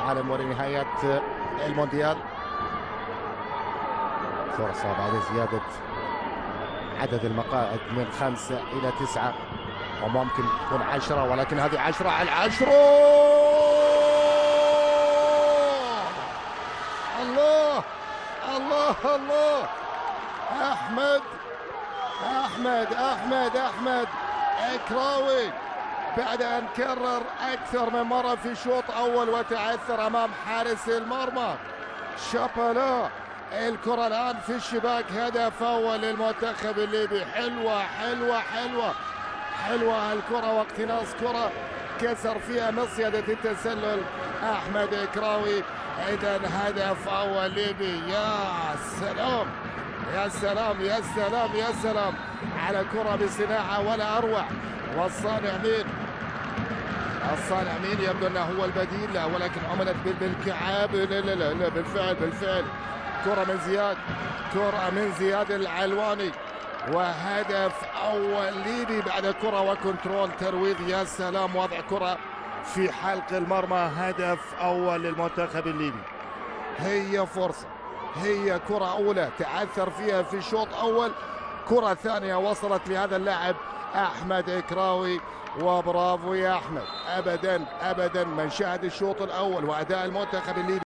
العالم ولنهاية المونديال. فرصة بعد زيادة عدد المقاعد من 5 إلى 9 وممكن تكون 10، ولكن هذه 10 على 10. الله الله الله. أحمد إكراوي بعد أن كرر أكثر من مرة في شوط أول وتعثر أمام حارس المرمى شابالا. الكرة الآن في الشباك، هدف أول للمنتخب الليبي. حلوة الكرة واقتناص كرة كسر فيها مصيدة التسلل أحمد إكراوي. إذا هدف أول ليبي. يا سلام على كرة بصناعة ولا أروع. والصانع مين؟ الصانع مين؟ يبدو أنه هو البديل، لا ولكن عملت بالكعاب. لا بالفعل كرة من زياد العلواني، وهدف أول ليبي بعد كرة وكنترول ترويض. يا سلام، وضع كرة في حلق المرمى. هدف أول للمنتخب الليبي. هي فرصة، هي كرة أولى تعثر فيها في الشوط أول، كرة ثانية وصلت لهذا اللاعب أحمد إكراوي. وبرافو يا أحمد. أبدا من شاهد الشوط الأول وأداء المنتخب الليبي